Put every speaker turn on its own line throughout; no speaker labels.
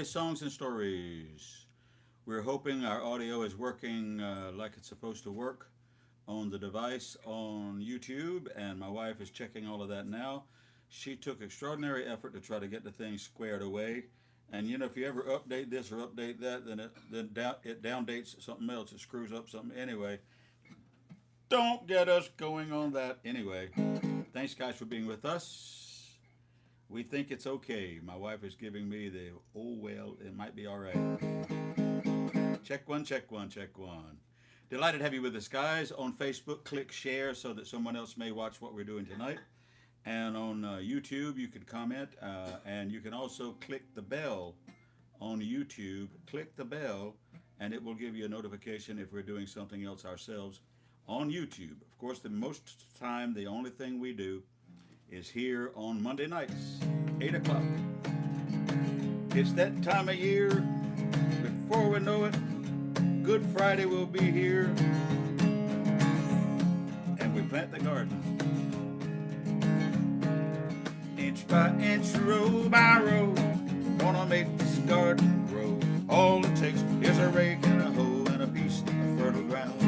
Songs and stories. We're hoping our audio is working like it's supposed to work on the device on YouTube, and my wife is checking all of that now. She took extraordinary effort to try to get the thing squared away. And you know, if you ever update this or update that, then it downdates something else. It screws up something. Anyway, don't get us going on that. Anyway, thanks guys for being with us. We think it's okay. My wife is giving me the, oh well, it might be all right. Check one, check one, check one. Delighted to have you with us, guys. On Facebook, click share so that someone else may watch what we're doing tonight. And on YouTube, you can comment. And you can also click the bell on YouTube. Click the bell, and it will give you a notification if we're doing something else ourselves on YouTube. Of course, the most time, the only thing we do is here on Monday nights, 8 o'clock. It's that time of year. Before we know it, Good Friday will be here, and we plant the garden. Inch by inch, row by row, gonna make this garden grow. All it takes is a rake and a hoe and a piece of fertile ground.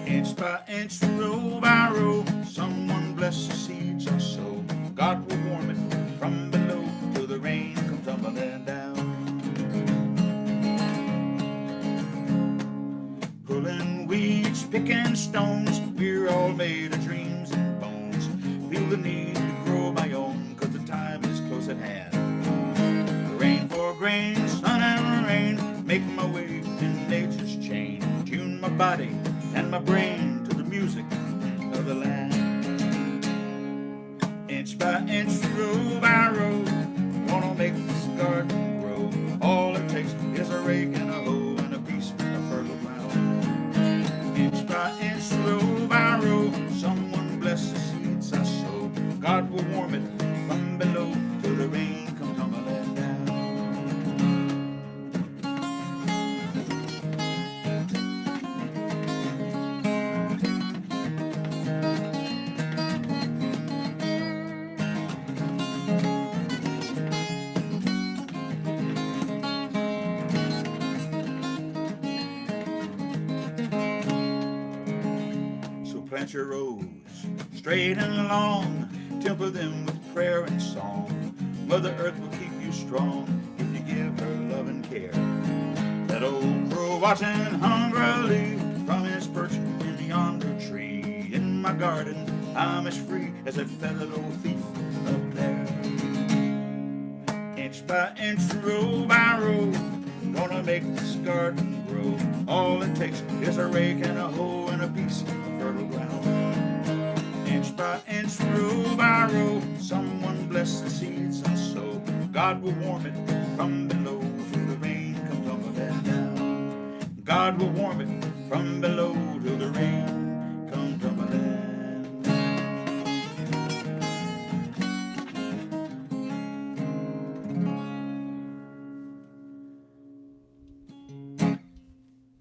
Inch by inch, row by row, someone bless the seeds I sow. God will warm it from below till the rain comes tumbling down. Pulling weeds, picking stones, we're all made of dreams and bones. Feel the need to grow my own, cause the time is close at hand. Rain for grain, sun and rain, make my way in nature's chain. Tune my body and my brain to the music of the land. Inch by inch, row by row, gonna make this garden grow. All it takes is a rake and a hoe and a piece of fertile ground. Inch by inch, row by row, someone bless the seeds I sow. God will warm it from below till the rain comes tumbling down. Plant your rows straight and long, temper them with prayer and song. Mother Earth will keep you strong if you give her love and care. That old crow watching hungrily from his perch in yonder tree. In my garden I'm as free as that feathered old thief up there. Inch by inch, row by row, gonna make this garden grow. All it takes is a rake and a hoe and a piece of fertile ground. Inch by inch, row by row, someone bless the seeds I sow. God will warm it from below till the rain comes tumbling down. God will warm it from below till the rain comes tumbling down.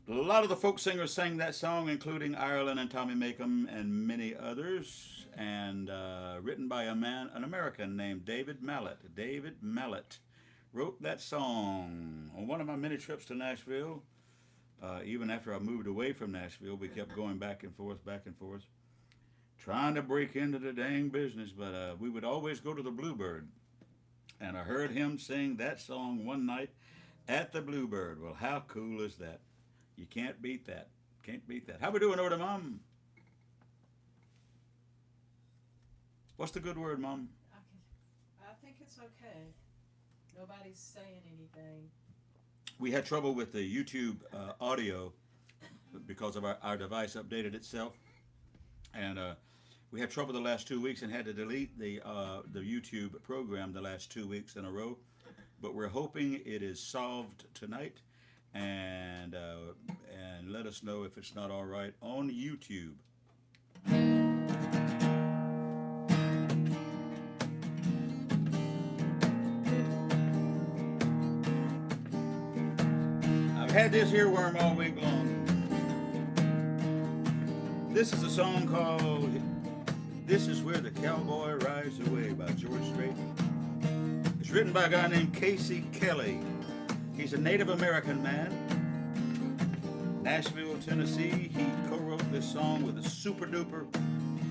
A lot of the folk singers sang that song, including Ireland and Tommy Makem and many others, and written by an American named David Mallet. David Mallet wrote that song on one of my many trips to Nashville. Even after I moved away from Nashville, we kept going back and forth, trying to break into the dang business, but we would always go to the Bluebird. And I heard him sing that song one night at the Bluebird. Well, how cool is that? You can't beat that. Can't beat that. How we doing over there, Mom? What's the good word, Mom?
I think it's okay. Nobody's saying anything.
We had trouble with the YouTube audio because of our device updated itself. And we had trouble the last 2 weeks and had to delete the YouTube program the last 2 weeks in a row. But we're hoping it is solved tonight. And let us know if it's not all right on YouTube. I've had this here worm all week long. This is a song called "This Is Where the Cowboy Rides Away" by George Strait. It's written by a guy named Casey Kelly. He's a Native American man. Nashville, Tennessee. He co-wrote this song with a super duper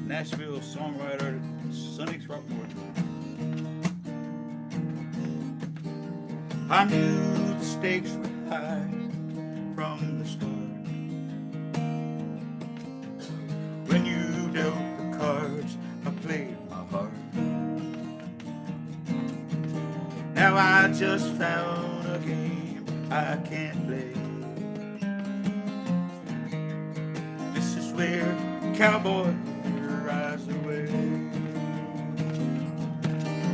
Nashville songwriter, Sonny Throckmorton. I knew the stakes were high from the start. When you dealt the cards, I played my heart. Now I just found a game I can't play. This is where cowboy rides away,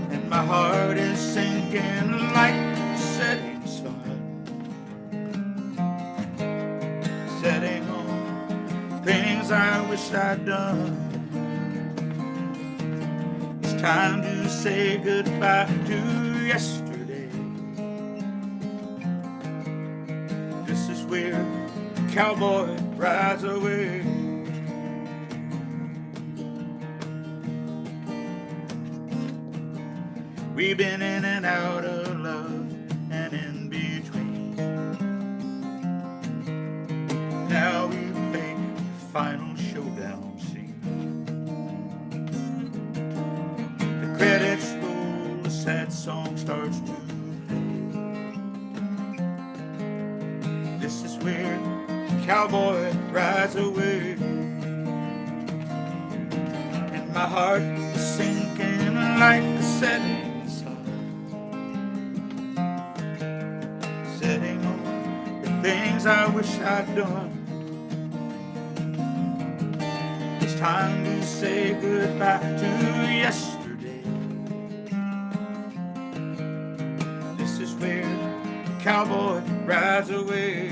and my heart is sinking like a setting sun, setting on things I wish I'd done. It's time to say goodbye to yesterday. This is where cowboy rides away. We've been in and out of love and in between. Now we make the final showdown scene. The credits roll, the sad song starts to play. This is where cowboy rides away, and my heart is sinking like a setting. Setting on the things I wish I'd done. It's time to say goodbye to yesterday. This is where the cowboy rides away.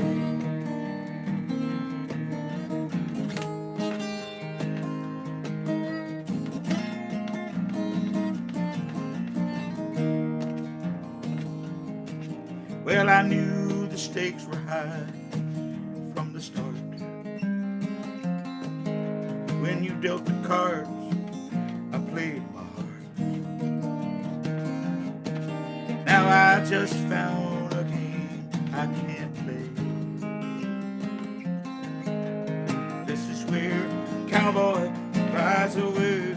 Well, I knew the stakes were high from the start. When you dealt the cards, I played my heart. Now I just found a game I can't play. This is where cowboy rides away,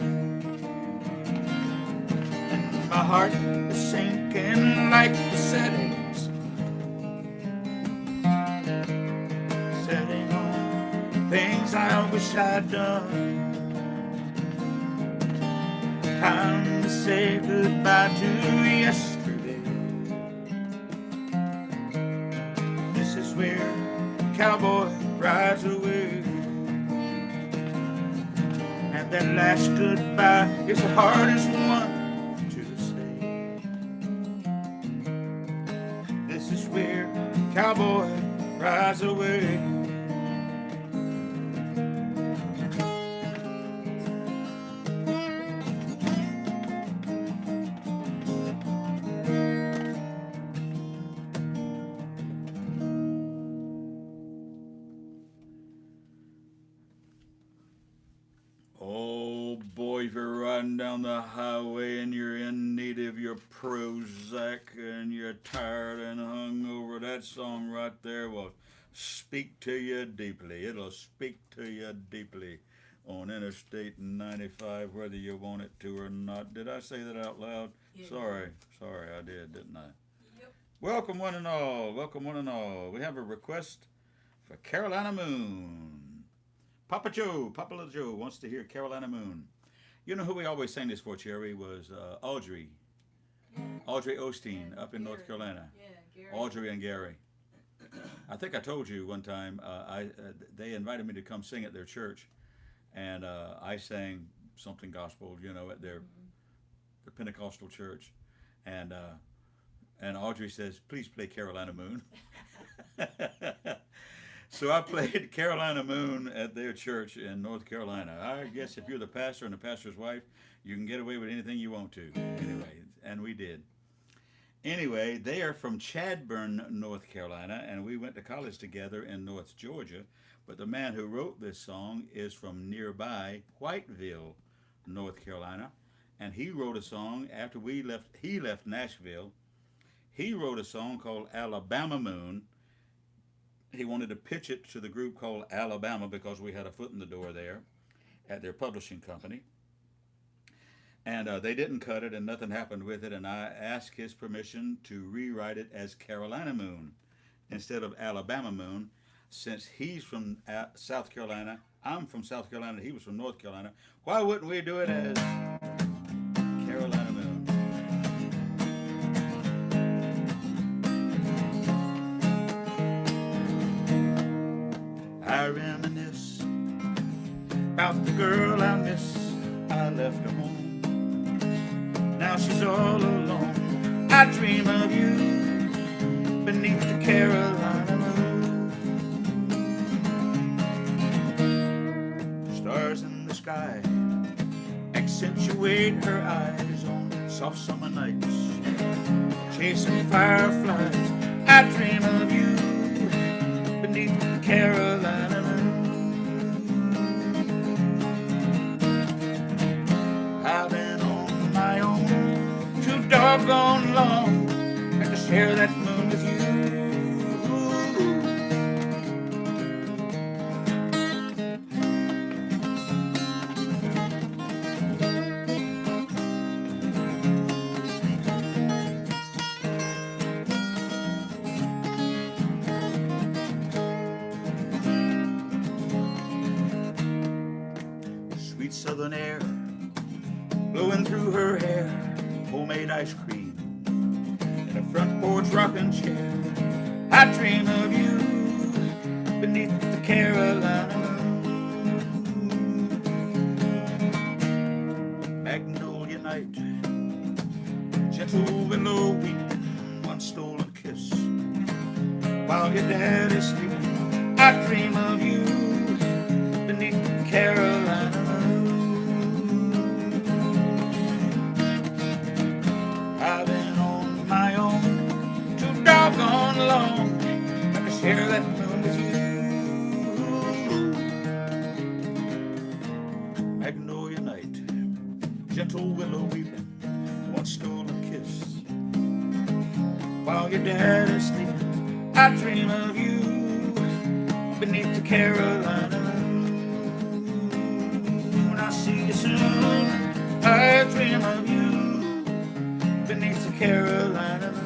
and my heart is sinking like the setting. Setting on things I wish I'd done. Time to say goodbye to yesterday. This is where cowboy rides away, and that last goodbye is the hardest one to say. This is where cowboy rides away. Oh boy, if you're riding down the highway and you're in need of your Prozac and you're tired and hungover, that song right there will speak to you deeply. It'll speak to you deeply on Interstate 95, whether you want it to or not. Did I say that out loud?
Yeah.
Sorry, I did, didn't I?
Yep.
Welcome one and all, welcome one and all. We have a request for Carolina Moon. Papa Little Joe wants to hear Carolina Moon. You know who we always sang this for, Cherry, was Audrey.
Yeah.
Audrey Osteen
Yeah,
up in North
Gary.
Carolina.
Yeah, Gary.
Audrey and Gary. I think I told you one time they invited me to come sing at their church, and I sang something gospel, at their the Pentecostal church, and Audrey says, "Please play Carolina Moon." So I played Carolina Moon at their church in North Carolina. I guess if you're the pastor and the pastor's wife, you can get away with anything you want to. Anyway, and we did. Anyway, they are from Chadbourne, North Carolina, and we went to college together in North Georgia. But the man who wrote this song is from nearby Whiteville, North Carolina. and he wrote a song after he left Nashville. He wrote a song called Alabama Moon. He wanted to pitch it to the group called Alabama because we had a foot in the door there at their publishing company. And they didn't cut it, and nothing happened with it. And I asked his permission to rewrite it as Carolina Moon instead of Alabama Moon, since he's from South Carolina, I'm from South Carolina, he was from North Carolina. Why wouldn't we do it as Carolina Moon? I reminisce about the girl I miss. I left her home. Now she's all alone. I dream of you beneath the Carolina moon. Stars in the sky accentuate her eyes on soft summer nights, chasing fireflies. I dream of you beneath the Carolina moon. I've been on my own too doggone long to share that moon with you. Sweet southern air blowing through her hair, homemade ice cream in a front porch rocking chair. I dream of you beneath the Carolina moon. Magnolia night, gentle willow weep, one stolen kiss while your dad is sleeping. I dream of you beneath the Carolina moon. I've been on my own too doggone long to share that moon with you. Magnolia night, gentle willow weeping, one stolen kiss while your dad is sleeping. I dream of you beneath the Carolina moon. I'll see you soon. I dream of you beneath the Carolina moon.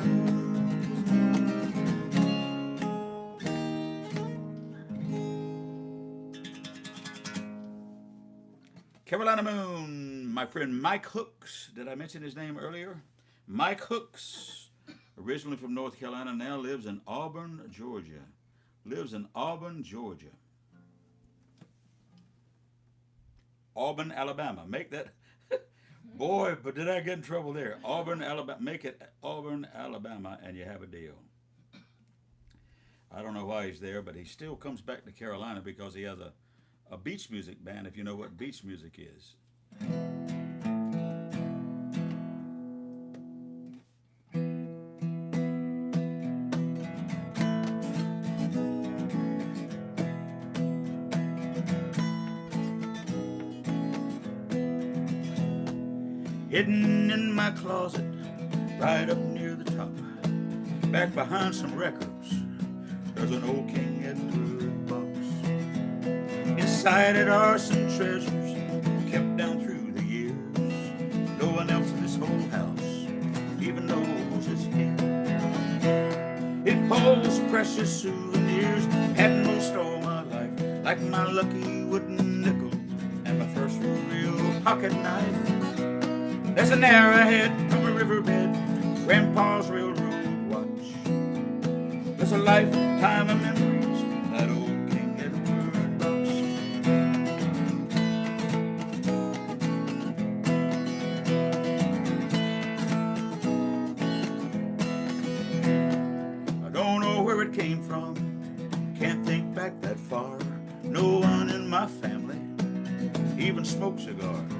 Carolina Moon, my friend Mike Hooks. Did I mention his name earlier? Mike Hooks, originally from North Carolina, now lives in Auburn, Georgia. Auburn, Alabama. Make that... Boy, but did I get in trouble there. Auburn, Alabama. Make it Auburn, Alabama, and you have a deal. I don't know why he's there, but he still comes back to Carolina because he has a beach music band, if you know what beach music is. Hidden in my closet, right up near the top, back behind some records, there's an old King Edward box. Inside it are some treasures kept down through the years. No one else in this whole house even knows it's here. It holds precious souvenirs, had most all my life, like my lucky wooden nickel and my first real pocket knife. There's an arrowhead from a riverbed, Grandpa's railroad watch. There's a lifetime of memories from that old King Edward box. I don't know where it came from, can't think back that far. No one in my family even smoked cigars.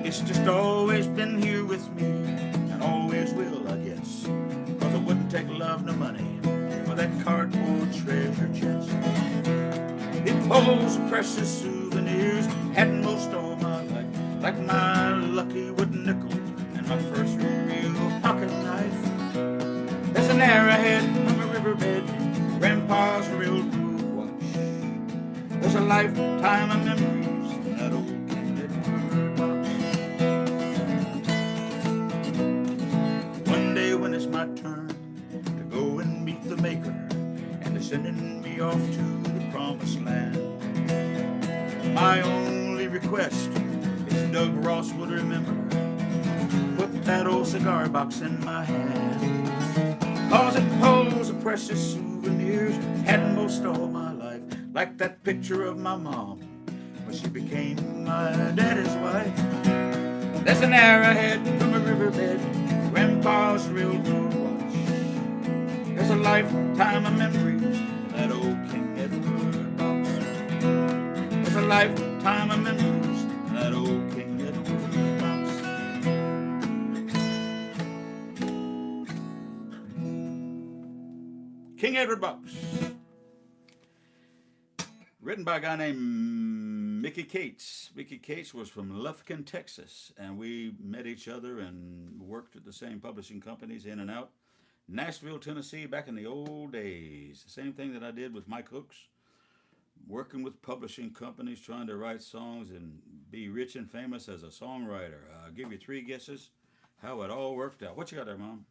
It's just always been here with me, and always will, I guess, 'cause I wouldn't take love nor money for that cardboard treasure chest. It holds precious souvenirs, had most all my life, like my lucky riverbed, Grandpa's railroad watch. There's a lifetime of memories in that old King Edward box. One day when it's my turn to go and meet the Maker, and they're sending me off to the promised land, my only request is Doug Ross would remember, put that old cigar box in my hand, 'cause it holds the precious souvenirs had most all my life, like that picture of my mom when she became my daddy's wife. There's an arrowhead from a riverbed, Grandpa's railroad watch. There's a lifetime of memories in that old King Edward box. There's a lifetime of memories in that old King Edward box. King Edward box. Written by a guy named Mickey Cates. Mickey Cates was from Lufkin, Texas, and we met each other and worked at the same publishing companies in and out. Nashville, Tennessee, back in the old days. The same thing that I did with Mike Hooks, working with publishing companies, trying to write songs and be rich and famous as a songwriter. I'll give you 3 guesses how it all worked out. What you got there, Mom?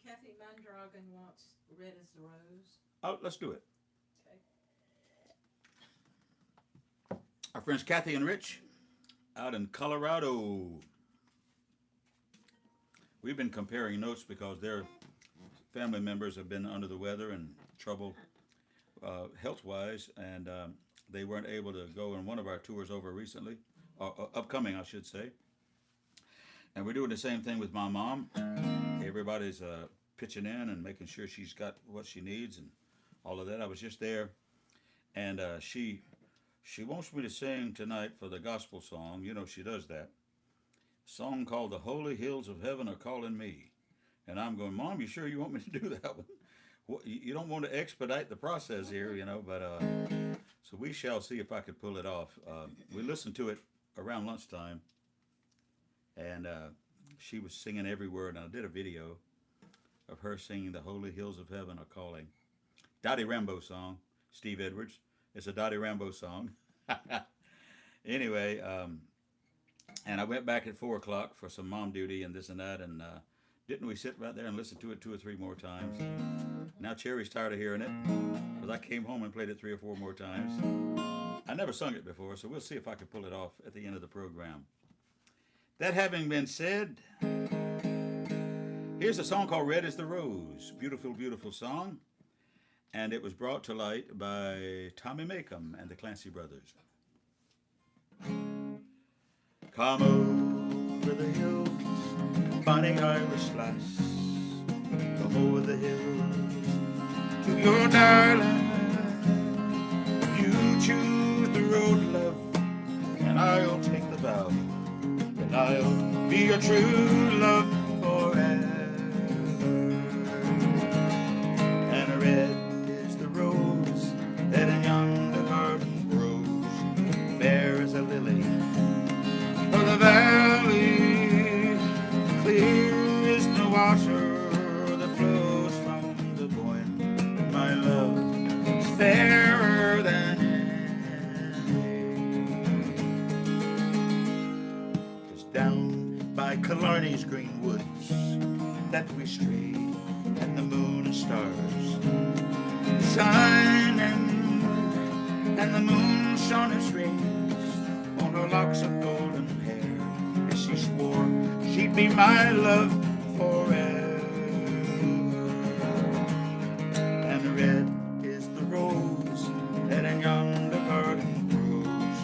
Kathy Mandragon wants Red as the Rose.
Oh, let's do it.
Okay.
Our friends Kathy and Rich out in Colorado. We've been comparing notes because their family members have been under the weather and trouble health-wise, and they weren't able to go on one of our tours over recently, upcoming, I should say. And we're doing the same thing with my mom. Everybody's pitching in and making sure she's got what she needs and all of that. I was just there, and she wants me to sing tonight for the gospel song. You know she does that. Song called "The Holy Hills of Heaven Are Calling Me." And I'm going, Mom, you sure you want me to do that one? Well, you don't want to expedite the process here, you know, but so we shall see if I could pull it off. We listened to it around lunchtime, and she was singing every word, and I did a video of her singing "The Holy Hills of Heaven Are Calling." Dottie Rambo song, Steve Edwards. It's a Dottie Rambo song. Anyway, and I went back at 4 o'clock for some mom duty and this and that, and didn't we sit right there and listen to it 2 or 3 more times? Now Cherry's tired of hearing it, because I came home and played it 3 or 4 more times. I never sung it before, so we'll see if I can pull it off at the end of the program. That having been said, here's a song called "Red as the Rose." Beautiful, beautiful song. And it was brought to light by Tommy Macomb and the Clancy Brothers. Come over the hills, bonny Irish lass. Come over the hills to your darling. You choose the road, love, and I'll take the vow, and I'll be your true love forever. And red is the rose that in yonder garden grows, fair as a lily of the valley, clear as the water that flows from the Boyne. My love is fairer than any. 'Twas down by Killarney's green woods that we strayed, and the moon and stars shining, and the moon shone its rays on her locks of golden hair, as she swore she'd be my love forever. And red is the rose that in yonder garden grows,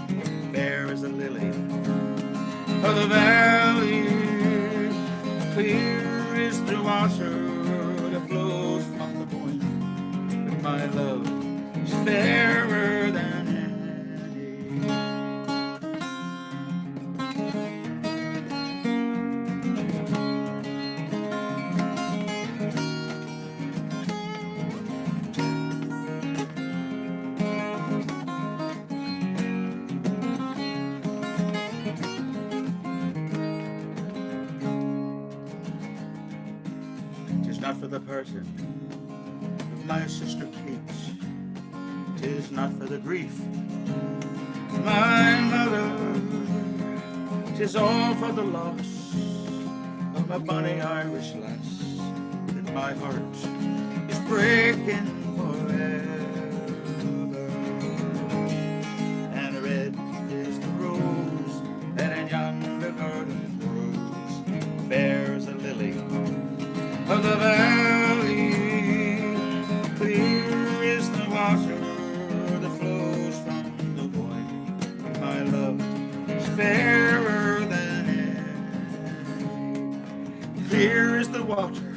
fair as a lily of the valley, clear as the water that flows from the Boyne. But my love is fairer than any. Tis not for the person my sister Kate, 'tis not for the grief. My mother, 'tis all for the loss of my bonny Irish lass, that my heart is breaking forever. And red is the rose that in yonder garden grows, fair as a lily of the valley, clear is the water that flows from the Boyne. My love is fairer than air. Clear is the water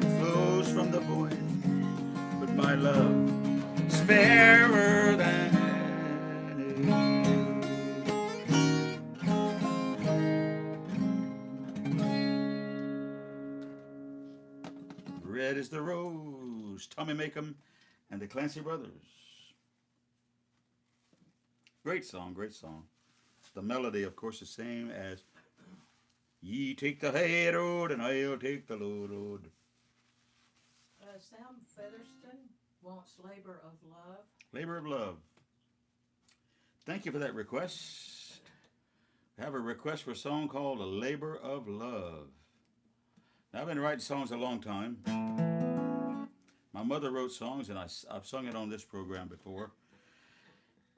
that flows from the Boyne, but my love is fairer than air. Red is the rose, Tommy Makem and the Clancy Brothers. Great song, great song. The melody, of course, the same as Ye take the high road and I'll take the low road.
Sam Featherston wants Labor of Love.
Labor of Love. Thank you for that request. I have a request for a song called A Labor of Love. Now, I've been writing songs a long time. My mother wrote songs, and I've sung it on this program before.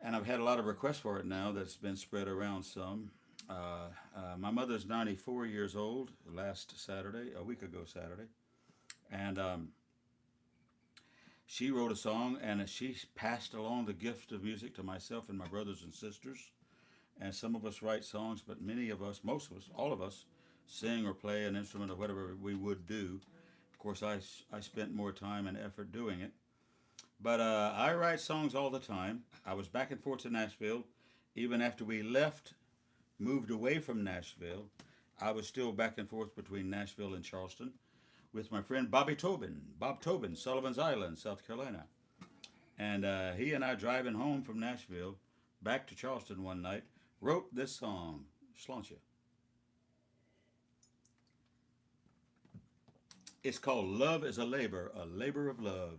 And I've had a lot of requests for it now that's been spread around some. My mother's 94 years old last Saturday, a week ago Saturday. And she wrote a song, and she passed along the gift of music to myself and my brothers and sisters. And some of us write songs, but many of us, most of us, all of us, sing or play an instrument or whatever we would do. Of course, I spent more time and effort doing it. But I write songs all the time. I was back and forth to Nashville. Even after we left, moved away from Nashville, I was still back and forth between Nashville and Charleston with my friend Bob Tobin, Sullivan's Island, South Carolina. And he and I driving home from Nashville, back to Charleston one night, wrote this song, Sláinte. It's called Love is a Labor of Love.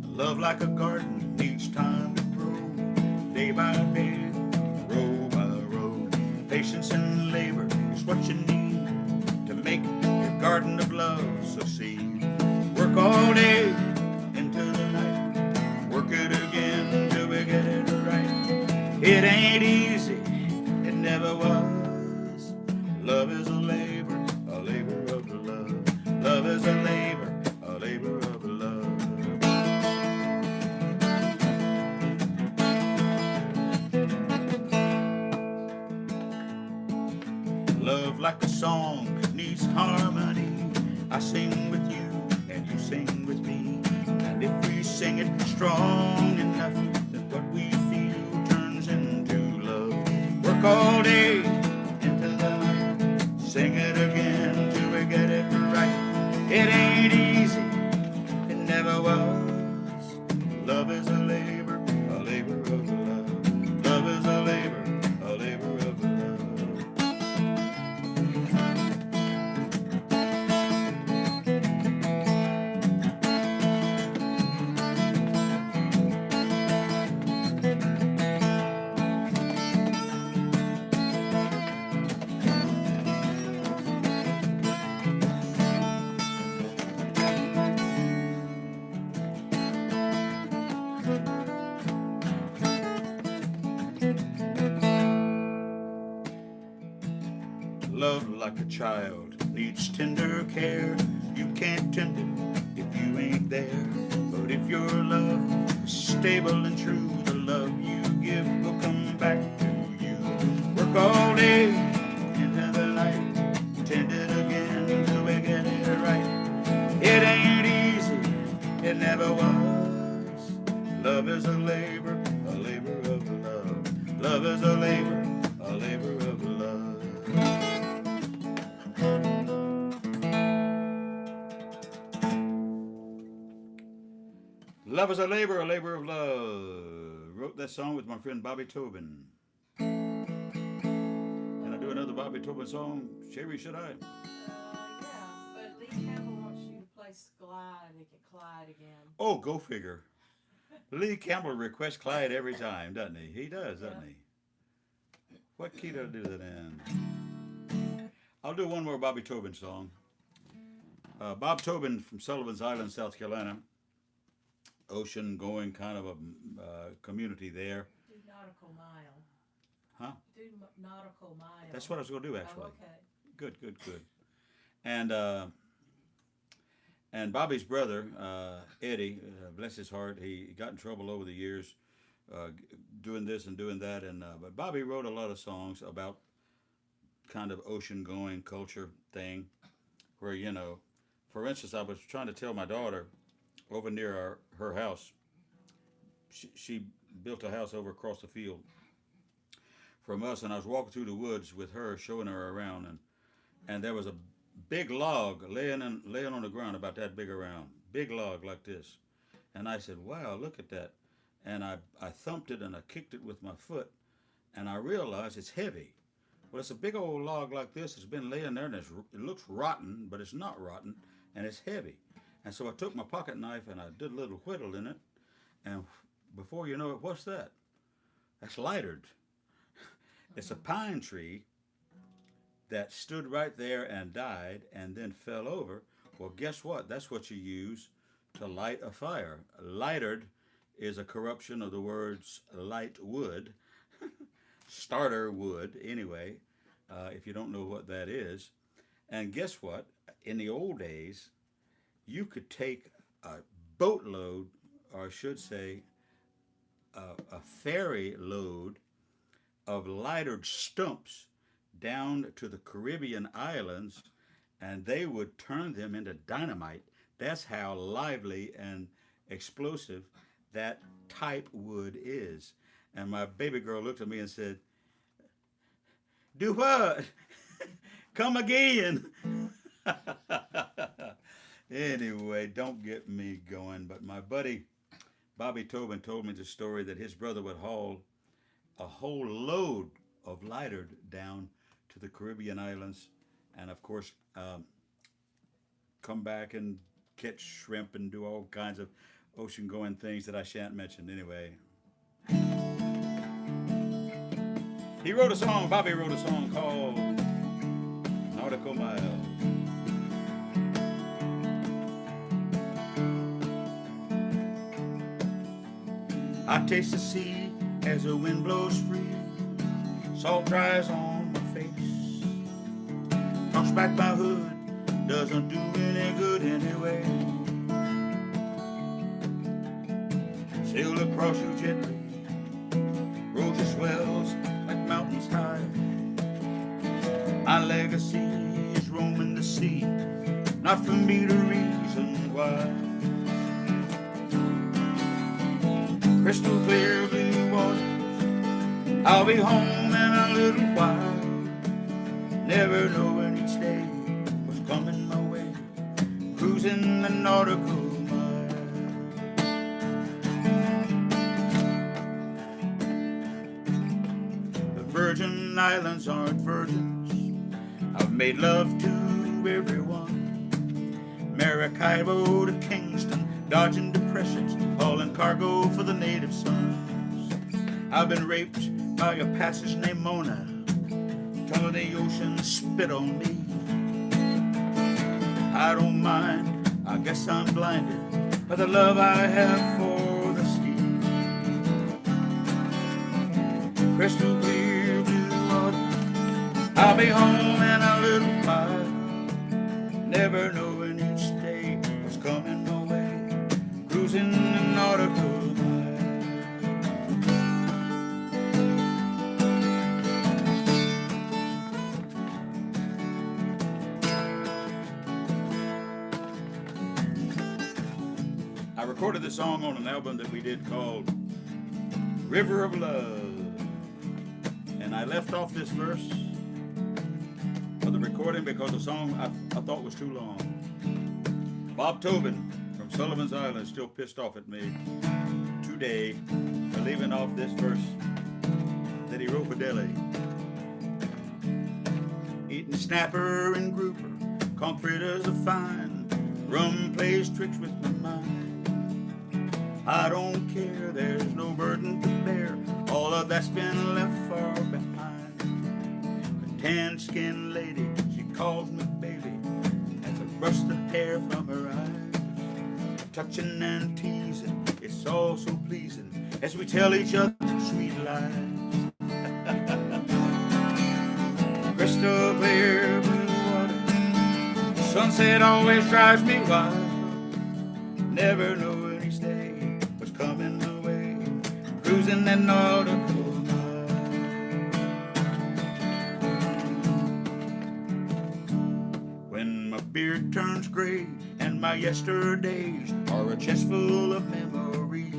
Love like a garden needs time to grow, day by day, row by row. Patience and labor is what you need to make your garden of love succeed. Work all day into the night, work it again till we get it right. It ain't easy, it never was. Love is a labor of love. Love is a labor of love. Love like a song needs harmony. I sing with you and you sing with me. And if we sing it strong enough, then what we feel turns into love. Work all day into the night, sing it again till we get it right. It ain't easy, it never was. Love is a labor of love. Love is a labor of love. Love like a child needs tender care. You can't tend it if you ain't there. But if your love is stable and true, the love you give will come back to you. Work all day into the night, tend it again till we get it right. It ain't easy, it never was. Love is a labor of love. Love is a labor of love. Love is a labor of love. Wrote that song with my friend Bobby Tobin. And I do another Bobby Tobin song, Sherry Should I?
Yeah, but Lee Campbell wants you to play Clyde again.
Oh, go figure. Lee Campbell requests Clyde every time, doesn't he? He does,
Yeah.
doesn't he? What key did I do that in? I'll do one more Bobby Tobin song. Bob Tobin from Sullivan's Island, South Carolina. Ocean going kind of a community there.
Do nautical mile.
Huh?
Do nautical mile.
That's what I was going to do,
Oh,
actually.
okay.
Good, good, good. And Bobby's brother, Eddie, bless his heart, he got in trouble over the years doing this and doing that. And but Bobby wrote a lot of songs about kind of ocean going culture thing, where for instance, I was trying to tell my daughter over near her house. She built a house over across the field from us, and I was walking through the woods with her, showing her around, and there was a big log laying on the ground about that big around, big log like this, and I said, "Wow, look at that," and I thumped it and I kicked it with my foot, and I realized it's heavy. Well, it's a big old log like this. It's been laying there, and it looks rotten, but it's not rotten, and it's heavy. And so I took my pocket knife and I did a little whittle in it, and before you know it, what's that? That's lightered. It's a pine tree that stood right there and died and then fell over. Well, guess what? That's what you use to light a fire. Lightered is a corruption of the words light wood, starter wood, anyway, if you don't know what that is. And guess what? In the old days, you could take a boatload, or I should say, a ferry load of lightered stumps down to the Caribbean islands, and they would turn them into dynamite. That's how lively and explosive that type wood is. And my baby girl looked at me and said, "Do what? Come again." Anyway, don't get me going. But my buddy Bobby Tobin told me the story that his brother would haul a whole load of lightered down to the Caribbean islands, and of course, come back and catch shrimp and do all kinds of ocean-going things that I shan't mention. Anyway, Bobby wrote a song called Nautical Mile. I taste the sea as the wind blows free. Salt dries on my face. Knocks back my hood, doesn't do any good anyway. Sail across you gently, roll your swells like mountains high. My legacy is roaming the sea, not for me to reason why. Crystal clear blue waters, I'll be home in a little while. Never knowing each day what's coming my way, cruising the nautical mile. The Virgin Islands aren't virgins, I've made love to everyone. Maracaibo to Kingston, dodging depressions, hauling cargo for the native sons. I've been raped by a passage named Mona, tongue of the ocean spit on me. I don't mind, I guess I'm blinded by the love I have for the sea. Crystal clear blue waters, I'll be home in a little while. Never knowing each day what's coming my way, cruising the nautical mile. I recorded this song on an album that we did called River of Love, and I left off this verse for the recording because the song I thought was too long. Bob Tobin from Sullivan's Island still pissed off at me today for leaving off this verse that he wrote for Delhi. Eating snapper and grouper, conch fritters are fine. Rum plays tricks with my mind. I don't care, there's no burden to bear. All of that's been left far behind. A tan-skinned lady, she calls me baby, as I brush the hair from her eyes. Touching and teasing, it's all so pleasing as we tell each other sweet lies. Crystal clear blue water, sunset always drives me wild. Never know any day what's coming my way, cruising that nautical mile. When my beard turns gray and my yesterdays are a chest full of memories,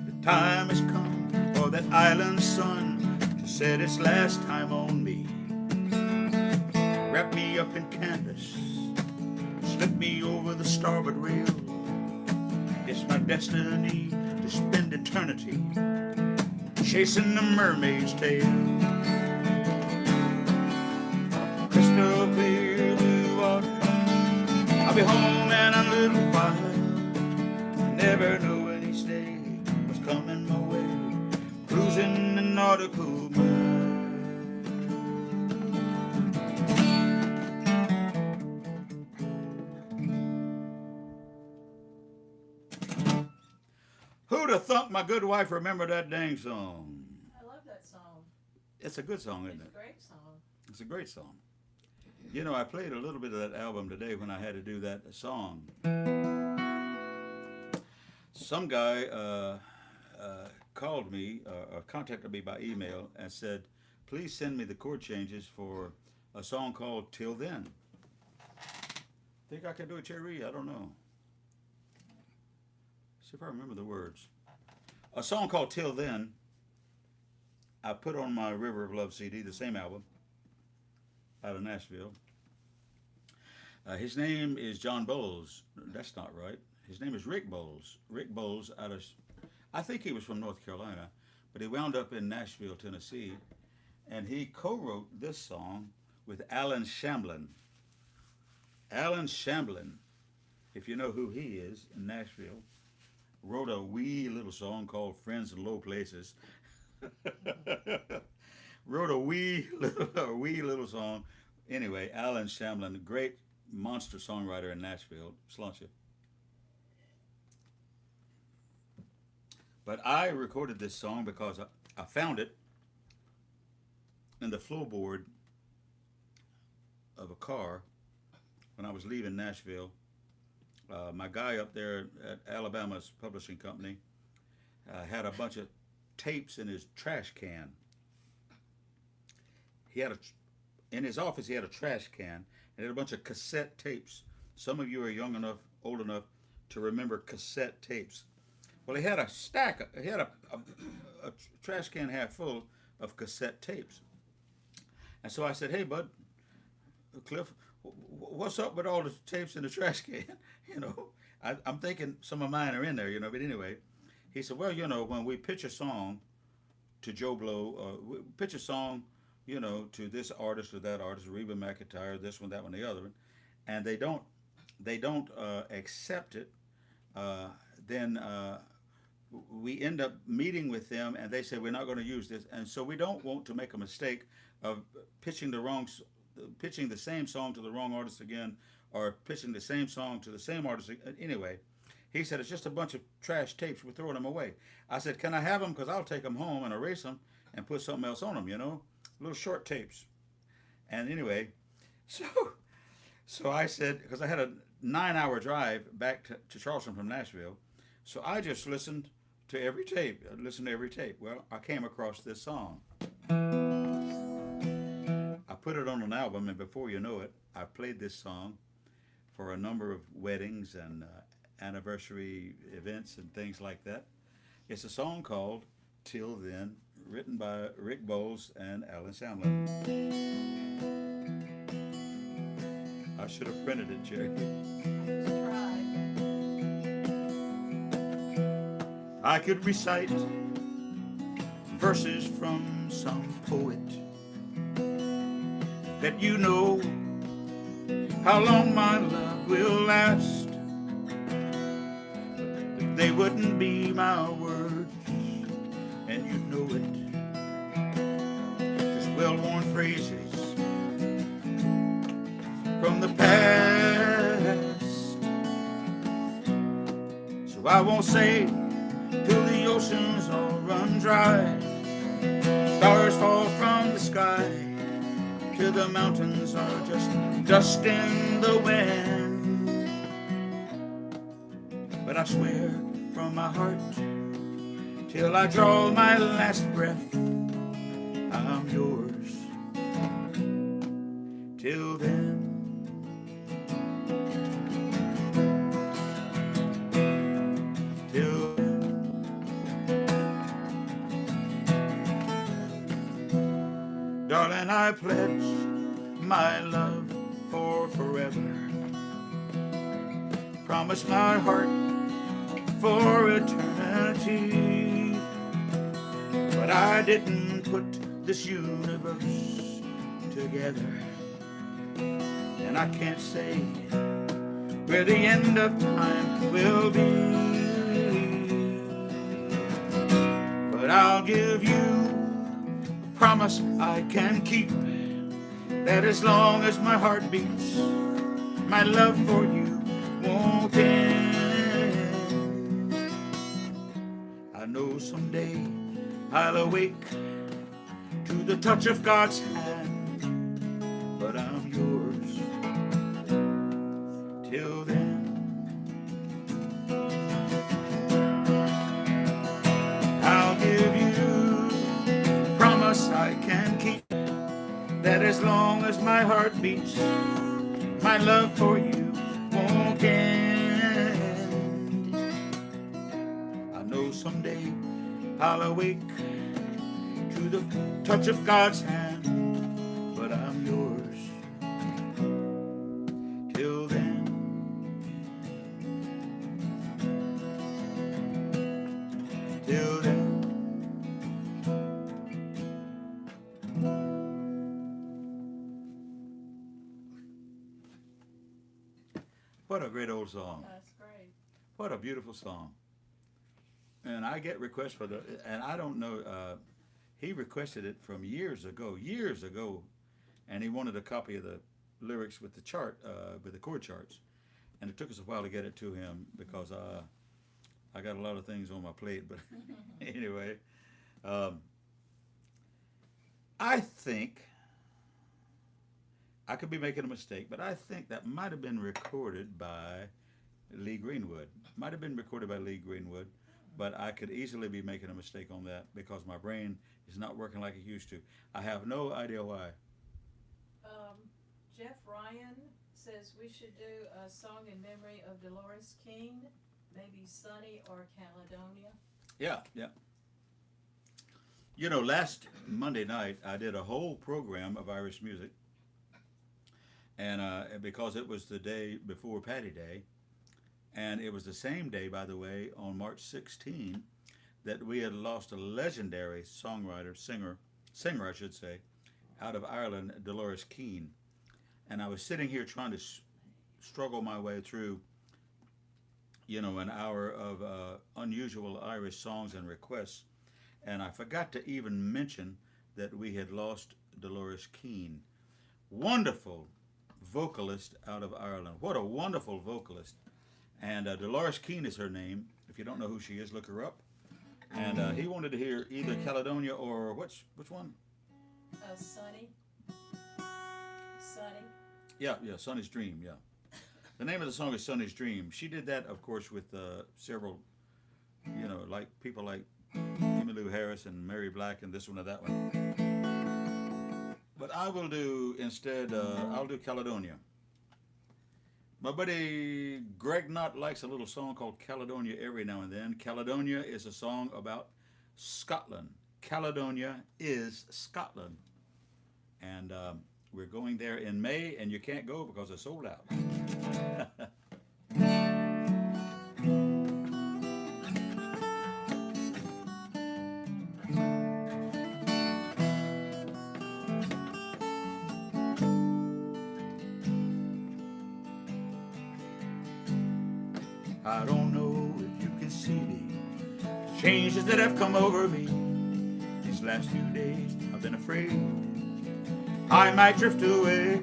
the time has come for that island sun to set its last time on me. Wrap me up in canvas, slip me over the starboard rail. It's my destiny to spend eternity chasing the mermaid's tail. Crystal clear blue water, I'll be home in a little while. Never know any day what's coming my way, cruising the nautical mile. Who'd have thunk my good wife remembered that dang song?
I love that song.
It's a good song, isn't
It's
it?
a great song.
It's a great song. You know, I played a little bit of that album today when I had to do that song. Some guy called me or contacted me by email and said, please send me the chord changes for a song called Till Then. Think I can do it, Cherry? I don't know. See if I remember the words. A song called Till Then, I put on my River of Love CD, the same album, out of Nashville. His name is John Bowles. That's not right. His name is Rick Bowles. Rick Bowles out of, I think he was from North Carolina, but he wound up in Nashville, Tennessee, and he co-wrote this song with Alan Shamblin. Alan Shamblin, if you know who he is in Nashville, wrote a wee little song called Friends in Low Places. Wrote a wee little song. Anyway, Alan Shamblin, a great monster songwriter in Nashville. Sláinte. But I recorded this song because I found it in the floorboard of a car when I was leaving Nashville. My guy up there at Alabama's publishing company had a bunch of tapes in his trash can. He had in his office he had a trash can and had a bunch of cassette tapes. Some of you are young enough, old enough to remember cassette tapes. Well, he had a stack. He had a trash can half full of cassette tapes. And so I said, "Hey, bud, Cliff, what's up with all the tapes in the trash can?" You know, I'm thinking some of mine are in there, you know. But anyway, he said, well, you know, when we pitch a song to Joe Blow, we pitch a song, you know, to this artist or that artist, Reba McEntire, this one, that one, the other one, and they don't accept it, then we end up meeting with them, and they say we're not going to use this, and so we don't want to make a mistake of pitching the same song to the wrong artist again, or pitching the same song to the same artist. Anyway, he said, it's just a bunch of trash tapes. We're throwing them away. I said, can I have them? Because I'll take them home and erase them and put something else on them, you know, little short tapes. And anyway, so I said, because I had a 9-hour drive back to Charleston from Nashville, so I just listened to every tape. Well, I came across this song. I put it on an album, and before you know it, I played this song for a number of weddings and anniversary events and things like that. It's a song called Till Then, written by Rick Bowles and Alan Shamblin. I should have printed it, Jerry.
Just try.
I could recite verses from some poet that you know how long my love will last. But they wouldn't be my words, and you know it. Just well-worn phrases from the past. So I won't say till the oceans all run dry, stars fall from the sky, till the mountains are just dust in the wind. But I swear from my heart, till I draw my last breath, I'm yours. Till then, till then. Darling, I pledge my love for forever. Promise my heart for eternity. But I didn't put this universe together, and I can't say where the end of time will be. But I'll give you a promise I can keep, that as long as my heart beats, my love for you won't end. I know someday I'll awake to the touch of God's hand, but I'm yours till then. I'll give you a promise I can keep, that as long as my heart beats, my love for you won't end. I know someday I'll awake to the touch of God's hand, but I'm yours till then. Till then. What a great old song.
That's great.
What a beautiful song. And I get requests for the, and I don't know, he requested it from years ago, and he wanted a copy of the lyrics with the chart, with the chord charts. And it took us a while to get it to him because I got a lot of things on my plate. But anyway, I think, I could be making a mistake, but I think that might have been recorded by Lee Greenwood. Might have been recorded by Lee Greenwood, but I could easily be making a mistake on that because my brain is not working like it used to. I have no idea why.
Jeff Ryan says we should do a song in memory of Dolores King, maybe Sunny or Caledonia.
Yeah, yeah. You know, last Monday night I did a whole program of Irish music, and because it was the day before Patty Day, and it was the same day, by the way, on March 16, that we had lost a legendary songwriter, singer, I should say, out of Ireland, Dolores Keane. And I was sitting here trying to struggle my way through, you know, an hour of unusual Irish songs and requests, and I forgot to even mention that we had lost Dolores Keane. Wonderful vocalist out of Ireland. What a wonderful vocalist. And Dolores Keane is her name. If you don't know who she is, look her up. And he wanted to hear either Caledonia or which one?
Sunny. Sunny.
Yeah, Sonny's Dream, yeah. The name of the song is Sonny's Dream. She did that, of course, with several, you know, like people like Emmylou Harris and Mary Black and this one or that one. But I will do, instead, I'll do Caledonia. My buddy Greg Knott likes a little song called Caledonia every now and then. Caledonia is a song about Scotland. Caledonia is Scotland. And we're going there in May, and you can't go because it's sold out. I don't know if you can see the changes that have come over me. These last few days I've been afraid I might drift away.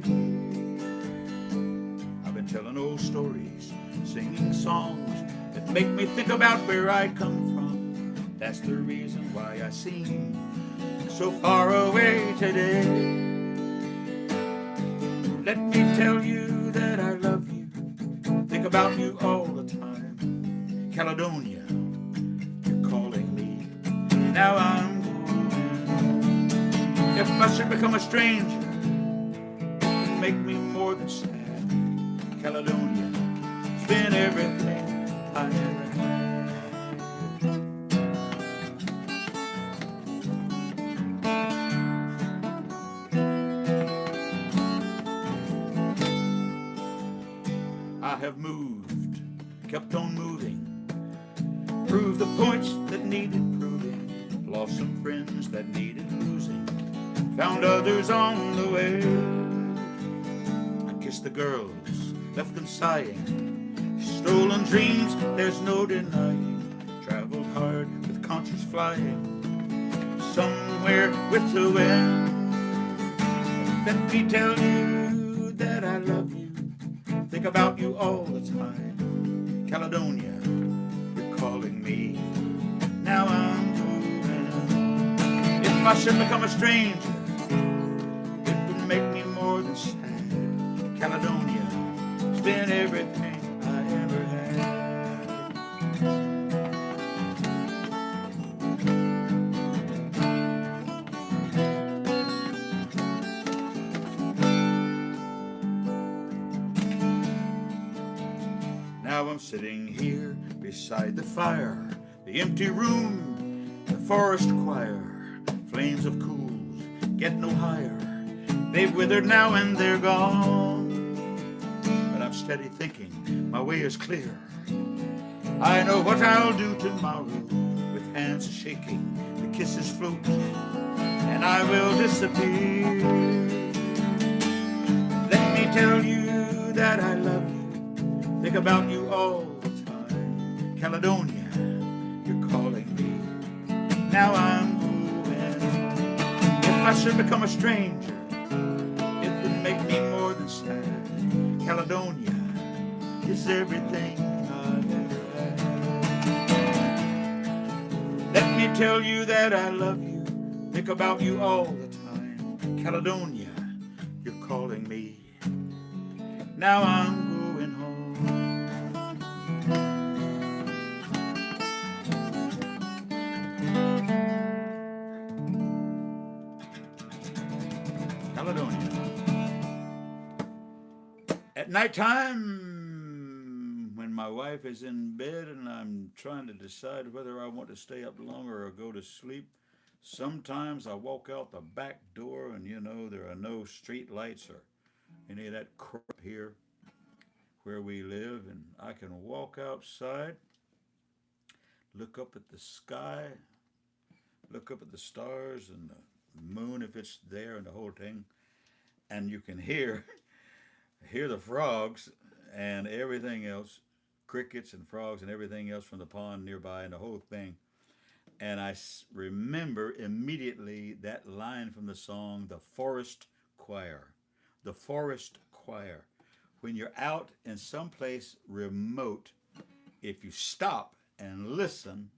I've been telling old stories, singing songs that make me think about where I come from. That's the reason why I seem so far away today. Let me tell you that I love you, think about you all the time. Caledonia, you're calling me, now I'm going. If I should become a stranger, it'd make me more than sad. Caledonia, it's been everything I ever had. I have moved, kept on moving, proved the points that needed proving, lost some friends that needed losing, found others on the way. I kissed the girls, left them sighing, stolen dreams there's no denying, traveled hard with conscience flying, somewhere with the wind. Let me tell you that I love you, think about you all the time. Caledonia, you're calling me, now I'm moving. If I should become a stranger, it would make me more than sad. Caledonia, it's been everything I ever had. Now I'm sitting here beside the fire, the empty room, the forest choir. Flames of coals get no higher, they've withered now and they're gone. But I'm steady thinking, my way is clear. I know what I'll do tomorrow, with hands shaking, the kisses float, and I will disappear. Let me tell you that I love you, think about you all the time. Caledonia, you're calling me, now I'm moving. If I should become a stranger, it would make me more than sad. Caledonia is everything I've ever had. Let me tell you that I love you, think about you all the time. Caledonia, you're calling me, now I'm going home. Caledonia. At nighttime, when my wife is in bed and I'm trying to decide whether I want to stay up longer or go to sleep, sometimes I walk out the back door and there are no street lights or any of that crap here where we live, and I can walk outside, look up at the sky, look up at the stars and the moon if it's there and the whole thing, and you can hear the frogs and everything else, crickets and frogs and everything else from the pond nearby and the whole thing. And I remember immediately that line from the song, The Forest Choir. The Forest Choir. When you're out in some place remote, if you stop and listen,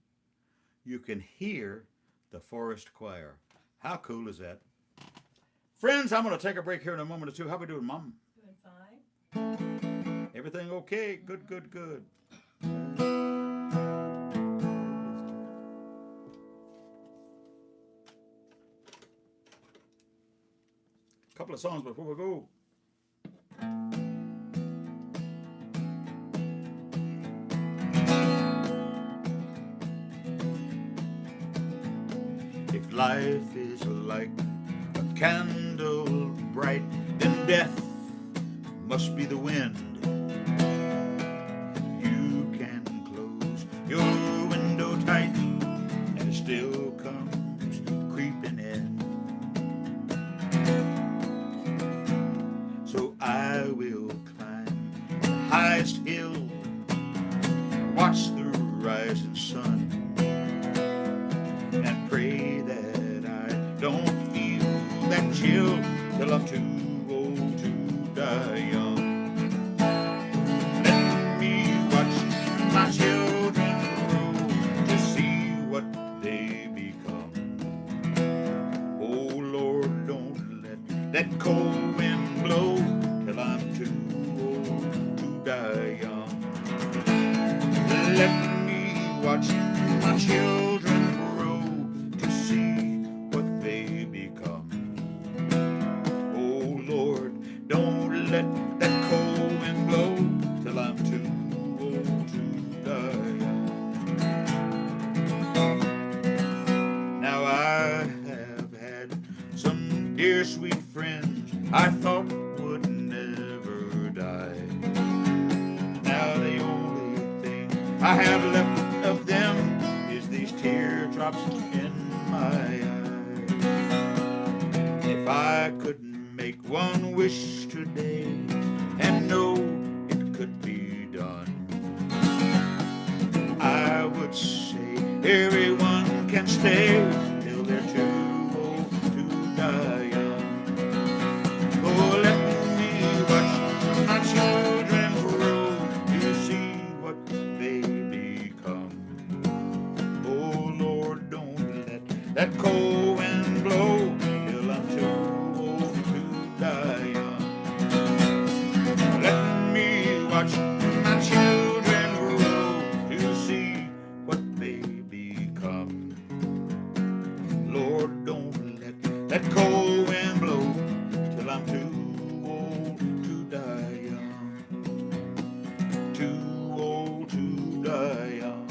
you can hear the forest choir. How cool is that? Friends, I'm going to take a break here in a moment or two. How we doing, Mom?
Doing fine.
Everything okay? Good, good, good. A couple of songs before we go. If life is like a candle bright, then death must be the wind. You can close your window tight, and it still comes creeping in. So I will climb the highest hill let me watch my children grow to see what they become. Oh Lord, don't let that cold wind blow till I'm too old to die. Now I have had some dear sweet friends I thought would never die. Now the only thing I have left of them is these teardrops in my eyes. If I could make one wish today and know it could be done, I would say everyone can stay till they're too old to die young. Oh, let me watch my children grow to see what they become. Oh Lord, don't let that cold wind blow till I'm too old to die young. Let me watch my children grow to see what they become. Lord, don't let that cold wind blow till I'm too old to die young. Too old to die young.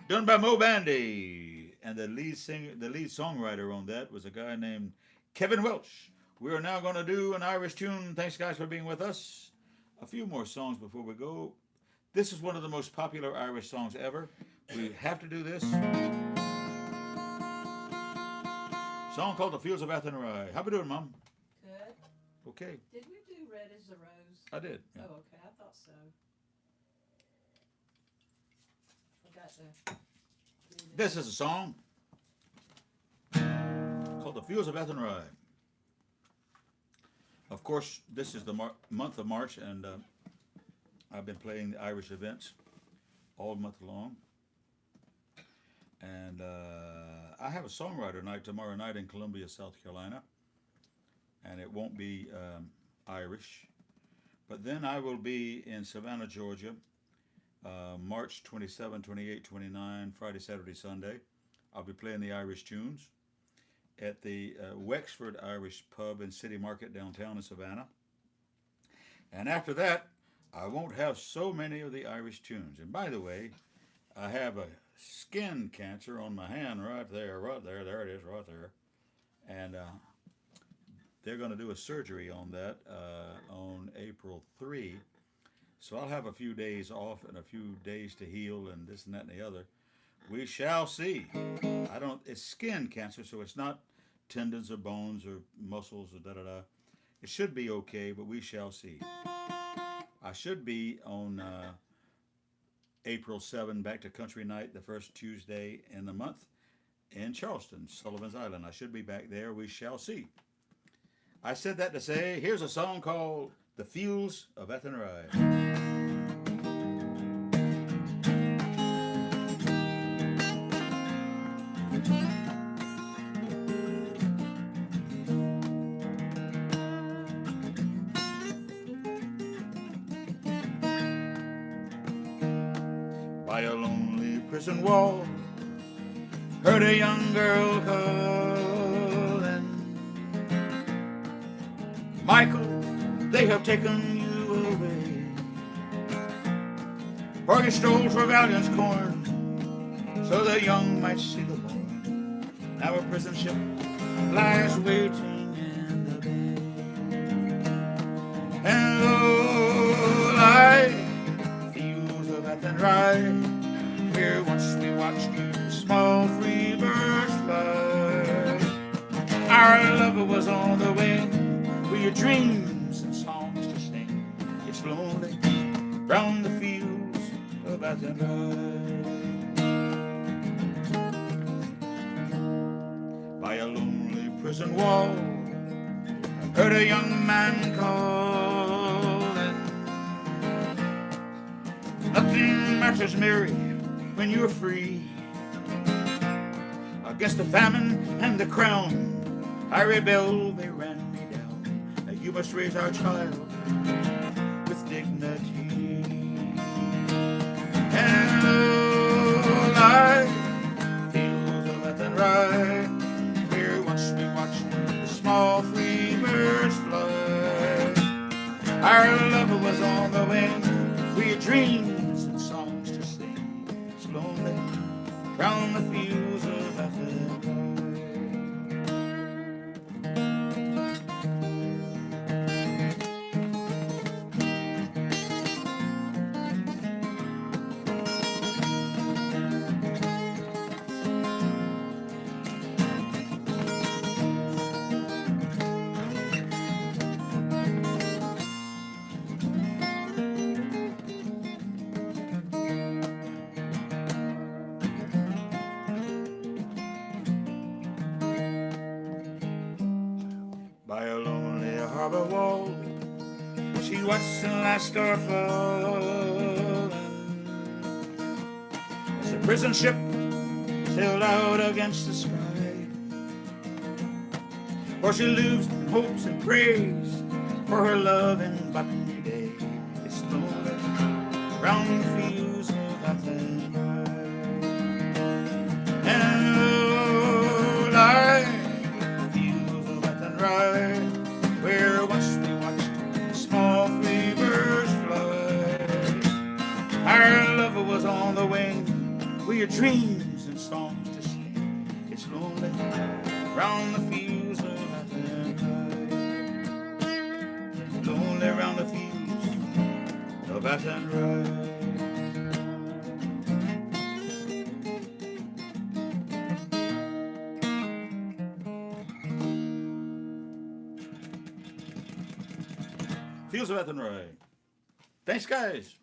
Done by Mo Bandy, and the lead songwriter on that was a guy named Kevin Welch. We are now going to do an Irish tune. Thanks, guys, for being with us. A few more songs before we go. This is one of the most popular Irish songs ever. We have to do this. Song called "The Fields of Athenry." How we doing, Mom?
Good.
Okay.
Did we do Red as the Rose?
I did. Yeah.
Oh, okay. I thought so. Forgot to do
This is a song called "The Fields of Athenry." Of course, this is the month of March, and I've been playing the Irish events all month long. And I have a songwriter night tomorrow night in Columbia, South Carolina. And it won't be Irish. But then I will be in Savannah, Georgia, March 27, 28, 29, Friday, Saturday, Sunday. I'll be playing the Irish tunes at the Wexford Irish Pub in City Market downtown in Savannah. And after that, I won't have so many of the Irish tunes. And by the way, I have a skin cancer on my hand right there, there it is, right there. And they're going to do a surgery on that on April 3. So I'll have a few days off and a few days to heal and this and that and the other. We shall see. It's skin cancer, so it's not tendons or bones or muscles or da-da-da. It should be okay, but we shall see. I should be on April 7 back to Country Night, the first Tuesday in the month in Charleston, Sullivan's Island. I should be back there. We shall see. I said that to say, here's a song called "The Fields of Athenry." By a lonely prison wall, heard a young girl calling, "Michael, they have taken you away, for you stole Trevelyan's corn, so the young might see the morn. Now a prison ship lies waiting in the bay, and lo, lie fields of Athenry, where once we watched you small free birds fly. Our lover was on the wing, with your dreams and songs to sing. It's lonely round the fields of Athenry. By a lonely prison wall, I heard a young man calling, "Nothing matters, Mary, when you're free. Against the famine and the crown, I rebelled, they ran me down. Now You must raise our child with dignity. And oh, life feels left and right, where once we watched the small free birds fly. Our love was on the wing, we had dreams and songs to sing. It's lonely round the fields of Africa. By a lonely harbor wall, she watched the last star fall. As a prison ship sailed out against the sky, for she lives in hopes and prays for her love in Botany Bay. It's lonely round the fields of Athens. And oh, life where once we watched small free birds fly. Our lover was on the wing, we had dreams and songs to sing. It's lonely round the fields of Athens. Lonely round the fields of Athens. Fields of Athenry. Thanks, guys.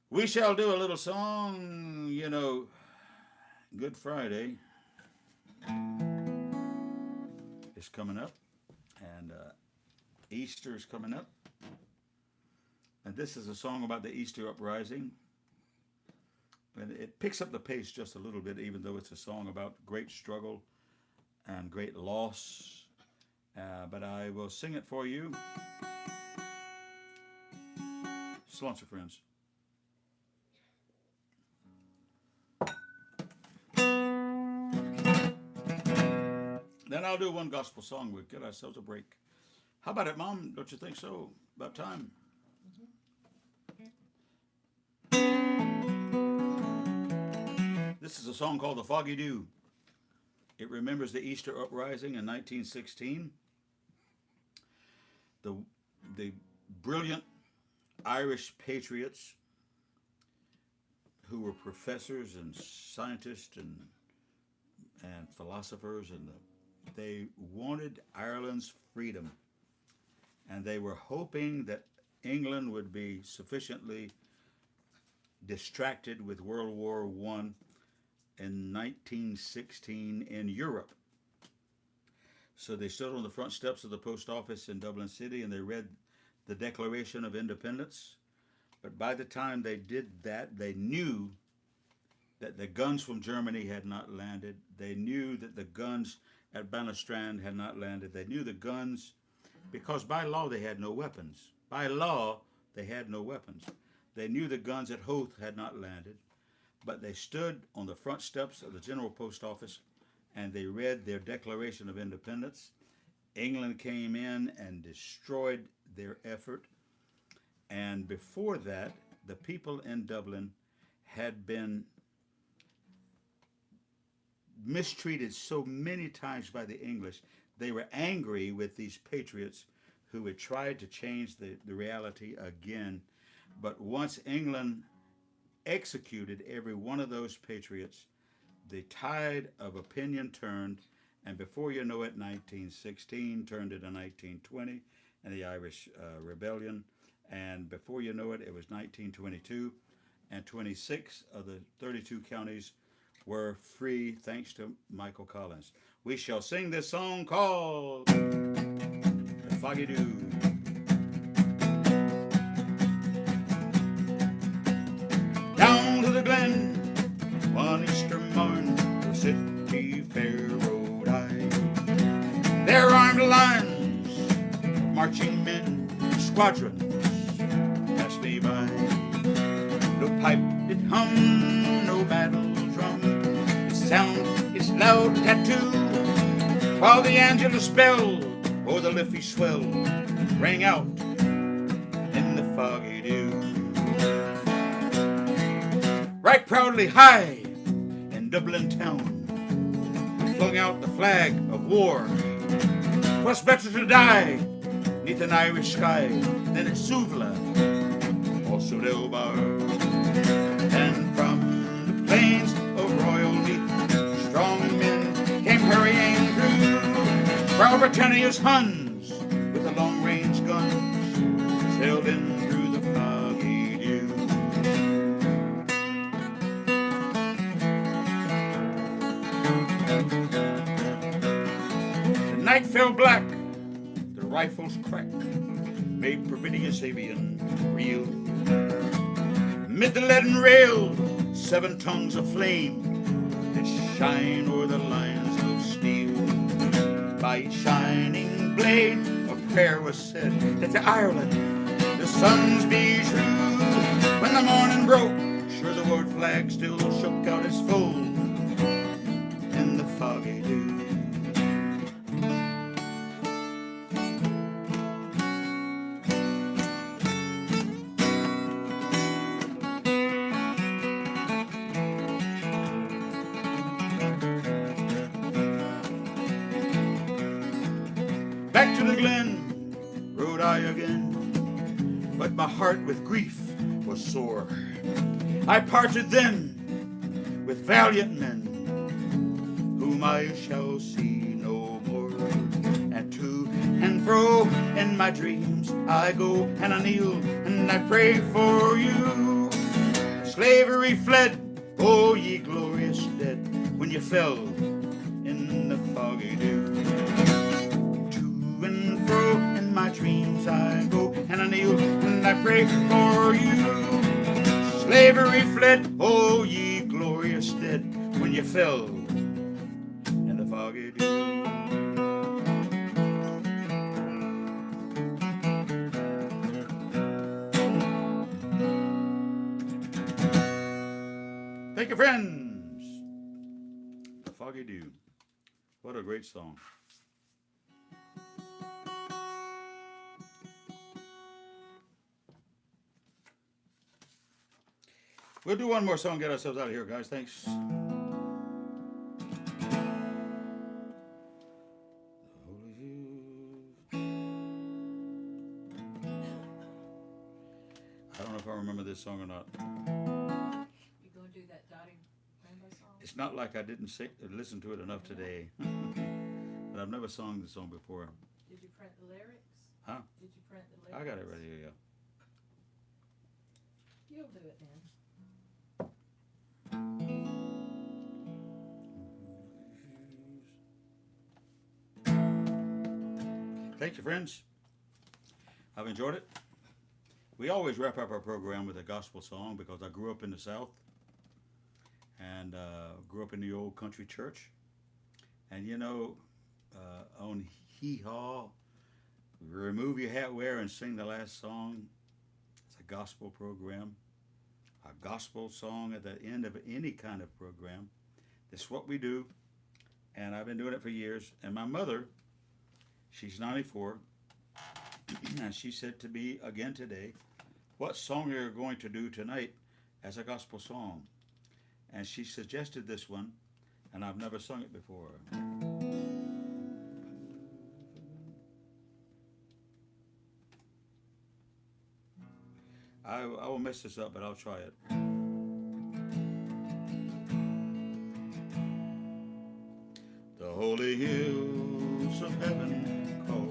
We shall do a little song, you know, Good Friday is coming up, and Easter is coming up. And this is a song about the Easter uprising. And it picks up the pace just a little bit, even though it's a song about great struggle and great loss. But I will sing it for you. Salute, friends. Then I'll do one gospel song. We'll get ourselves a break. How about it, Mom? Don't you think so? About time. This is a song called The Foggy Dew. It remembers the Easter uprising in 1916. The brilliant Irish patriots who were professors and scientists and philosophers, and they wanted Ireland's freedom, and they were hoping that England would be sufficiently distracted with World War I in 1916 in Europe. So they stood on the front steps of the post office in Dublin City and they read the Declaration of Independence. But by the time they did that, they knew that the guns from Germany had not landed. They knew that the guns at Bannostrand had not landed. They knew the guns, because by law they had no weapons. By law, they had no weapons. They knew the guns at Hoth had not landed, but they stood on the front steps of the General Post Office and they read their Declaration of Independence. England came in and destroyed their effort. And before that, the people in Dublin had been mistreated so many times by the English. They were angry with these patriots who had tried to change the reality again. But once England executed every one of those patriots, the tide of opinion turned, and before you know it, 1916 turned into 1920 and the Irish Rebellion, and before you know it, it was 1922, and 26 of the 32 counties were free thanks to Michael Collins. We shall sing this song called The Foggy Dew. Down to the glen, one Easter morn, the city fair rode I. Their armed lines marching men, squadrons pass me by. No pipe did hum, no battle drum. The sound is loud tattoo, while the Angelus bell or the Liffey swell rang out in the foggy dew. Right proudly high in Dublin town, we flung out the flag of war. 'Twas better to die 'neath an Irish sky than at Suvla or Sudelbar. And from the plains of Royal Leith, strong men came hurrying through, while Britannia's Huns with the long-range guns sailed in through the foggy dew. The night fell black, the rifles crack, made perfidious avian reel. Mid the leaden rail, 7 tongues of flame that shine o'er the lines of steel. By each shining blade, a prayer was said that to Ireland the sons be true. When the morning broke, sure the word flag still shook out its fold in the foggy dew. Back to the glen rode I again, but my heart with grief was sore. I parted then with valiant men, whom I shall see no more. And to and fro in my dreams I go, and I kneel and I pray for you. Slavery fled, oh ye glorious dead, when you fell in the foggy dew. In my dreams I go, and I kneel and I pray for you. Slavery fled, oh ye glorious dead, when you fell in the foggy dew. Thank you, friends. The Foggy Dew. What a great song. We'll do one more song and get ourselves out of here, guys. Thanks. The Holy Hills. I don't know if I remember this song or not.
You gonna do that Dottie Rainbow song?
It's not like I didn't listen to it enough today. But I've never sung this song before.
Did you print the lyrics?
Huh?
Did you print the lyrics?
I got it right here, yeah.
You'll do it then.
Thank you, friends. I've enjoyed it. We always wrap up our program with a gospel song because I grew up in the South and grew up in the old country church. And you know, on Hee Haw, remove your hat wear and sing the last song. It's a gospel program. A gospel song at the end of any kind of program. That's what we do. And I've been doing it for years. And my mother, she's 94, and she said to me again today, what song are you going to do tonight as a gospel song? And she suggested this one, and I've never sung it before. I will mess this up, but I'll try it. The holy hills of heaven call,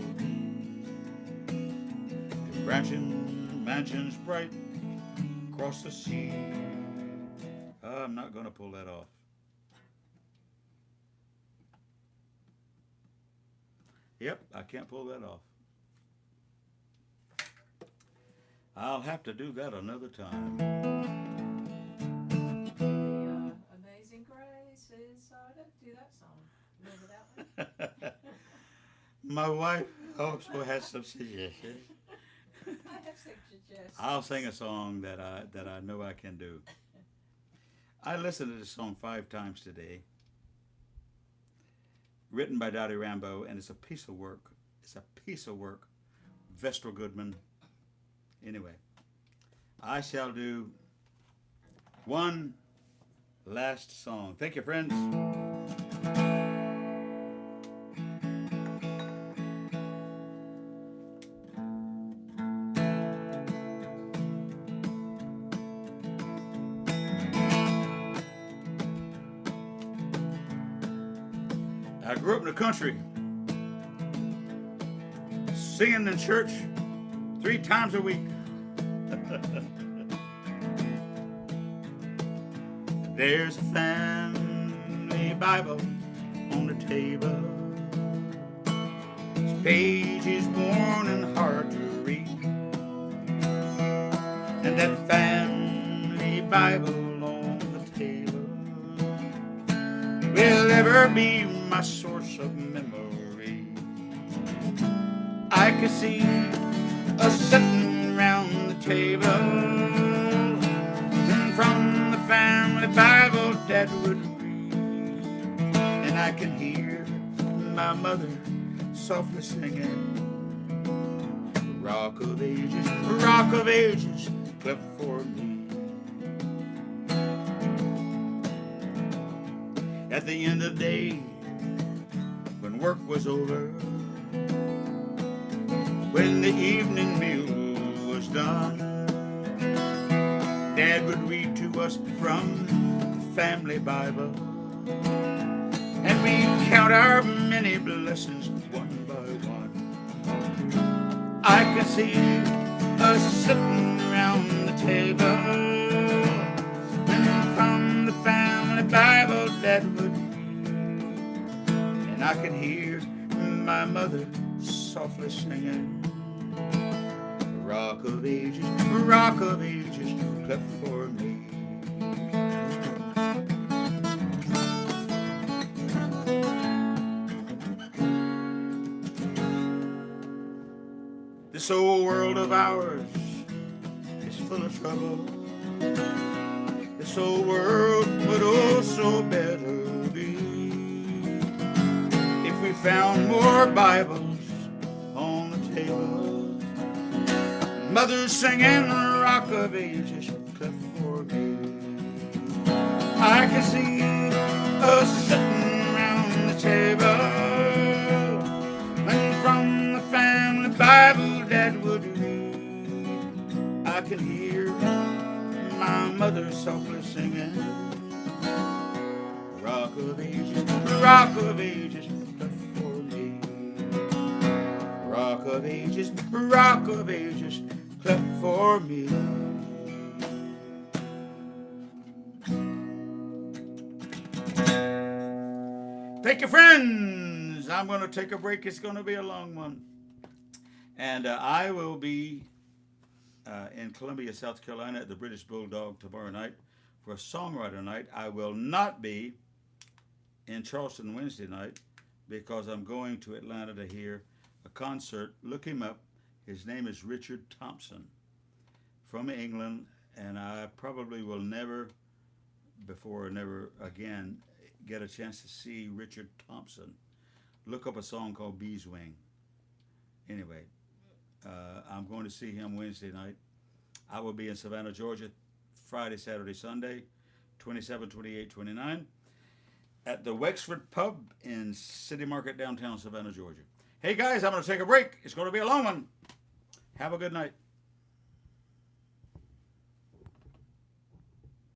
the branching mansions bright across the sea. I'm not going to pull that off. Yep, I can't pull that off. I'll have to do that another time.
The Amazing Grace is do that song. Remember that one?
My wife also has some suggestions.
I have suggestions.
I'll sing a song that I know I can do. I listened to this song 5 times today. Written by Dottie Rambo, and it's a piece of work. It's a piece of work. Vestal Goodman. Anyway, I shall do one last song. Thank you, friends. I grew up in the country, singing in church 3 times a week. There's a family Bible on the table. Its page is worn and hard to read. And that family Bible on the table will ever be my source of memory. I can see us sitting round the table, and from the family Bible Dad would read, and I can hear my mother softly singing, Rock of Ages, cleft for me. At the end of the day, when work was over, when the evening meal was done, Dad would read to us from the family Bible, and we'd count our many blessings one by one. I can see us sitting around the table, and from the family Bible Dad would read, and I can hear my mother softly singing, Rock of Ages, cleft for me. This old world of ours is full of trouble. This old world would also better be if we found more Bibles on the table. Mother singing Rock of Ages, cleft for me. I can see us sitting around the table, and from the family Bible Dad would read, I can hear my mother softly singing, Rock of Ages, cleft for me. Rock of Ages, cleft for me. Thank you, friends. I'm going to take a break. It's going to be a long one. And I will be in Columbia, South Carolina at the British Bulldog tomorrow night for a songwriter night. I will not be in Charleston Wednesday night because I'm going to Atlanta to hear a concert. Look him up. His name is Richard Thompson from England, and I probably will never again get a chance to see Richard Thompson. Look up a song called Bee's Wing. Anyway, I'm going to see him Wednesday night. I will be in Savannah, Georgia, Friday, Saturday, Sunday, 27, 28, 29, at the Wexford Pub in City Market, downtown Savannah, Georgia. Hey guys, I'm going to take a break. It's going to be a long one. Have a good night.